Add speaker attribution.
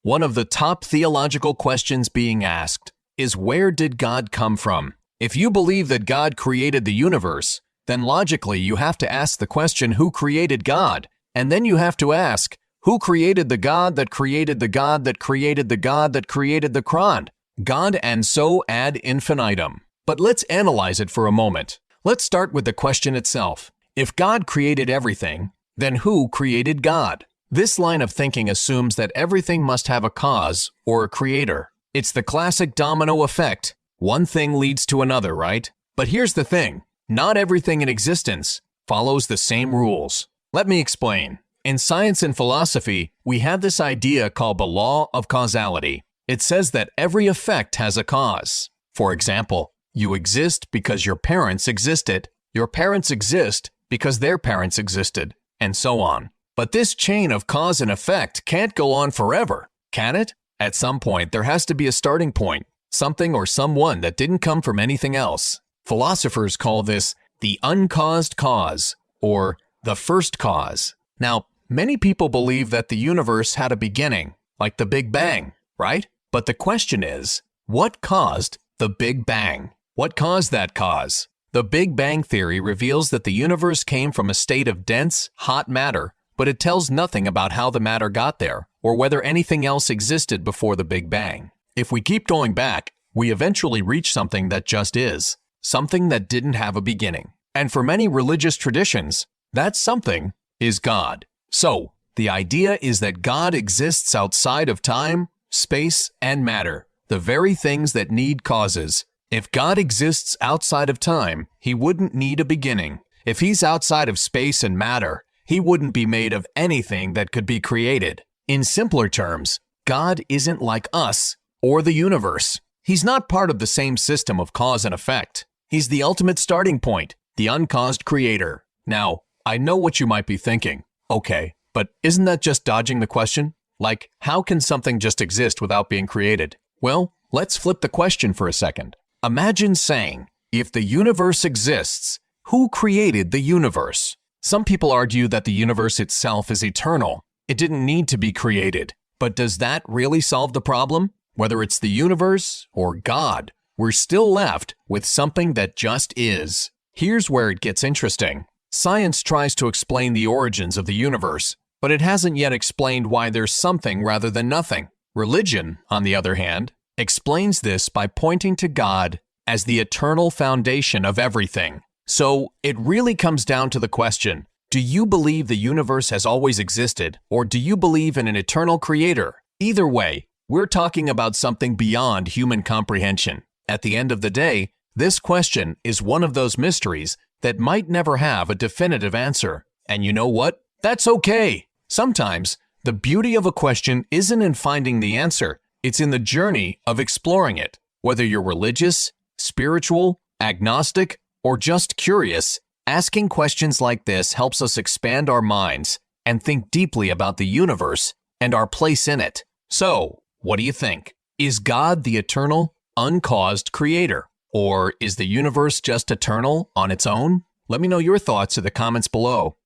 Speaker 1: One of the top theological questions being asked is, where did God come from? If you believe that God created the universe, then logically you have to ask the question, who created God? And then you have to ask, who created the God that created the God that created the God that created the Quran? God, and so ad infinitum. But let's analyze it for a moment. Let's start with the question itself. If God created everything, then who created God? This line of thinking assumes that everything must have a cause or a creator. It's the classic domino effect. One thing leads to another, right? But here's the thing. Not everything in existence follows the same rules. Let me explain. In science and philosophy, we have this idea called the law of causality. It says that every effect has a cause. For example, you exist because your parents existed. Your parents exist because their parents existed, and so on. But this chain of cause and effect can't go on forever, can it? At some point, there has to be a starting point, something or someone that didn't come from anything else. Philosophers call this the uncaused cause, or the first cause. Now, many people believe that the universe had a beginning, like the Big Bang, right? But the question is, what caused the Big Bang? What caused that cause? The Big Bang theory reveals that the universe came from a state of dense, hot matter, but it tells nothing about how the matter got there, or whether anything else existed before the Big Bang. If we keep going back, we eventually reach something that just is, something that didn't have a beginning. And for many religious traditions, that something is God. So, the idea is that God exists outside of time, space, and matter, the very things that need causes. If God exists outside of time, he wouldn't need a beginning. If he's outside of space and matter, he wouldn't be made of anything that could be created. In simpler terms, God isn't like us or the universe. He's not part of the same system of cause and effect. He's the ultimate starting point, the uncaused creator. Now, I know what you might be thinking. Okay, but isn't that just dodging the question? Like, how can something just exist without being created? Well, let's flip the question for a second. Imagine saying, if the universe exists, who created the universe? Some people argue that the universe itself is eternal. It didn't need to be created. But does that really solve the problem? Whether it's the universe or God, we're still left with something that just is. Here's where it gets interesting. Science tries to explain the origins of the universe, but it hasn't yet explained why there's something rather than nothing. Religion, on the other hand, explains this by pointing to God as the eternal foundation of everything. So it really comes down to the question, do you believe the universe has always existed, or do you believe in an eternal creator? Either way, we're talking about something beyond human comprehension. At the end of the day, this question is one of those mysteries that might never have a definitive answer. And you know what? That's okay. Sometimes, the beauty of a question isn't in finding the answer, it's in the journey of exploring it. Whether you're religious, spiritual, agnostic, or just curious, asking questions like this helps us expand our minds and think deeply about the universe and our place in it. So, what do you think? Is God the eternal, uncaused creator? Or is the universe just eternal on its own? Let me know your thoughts in the comments below.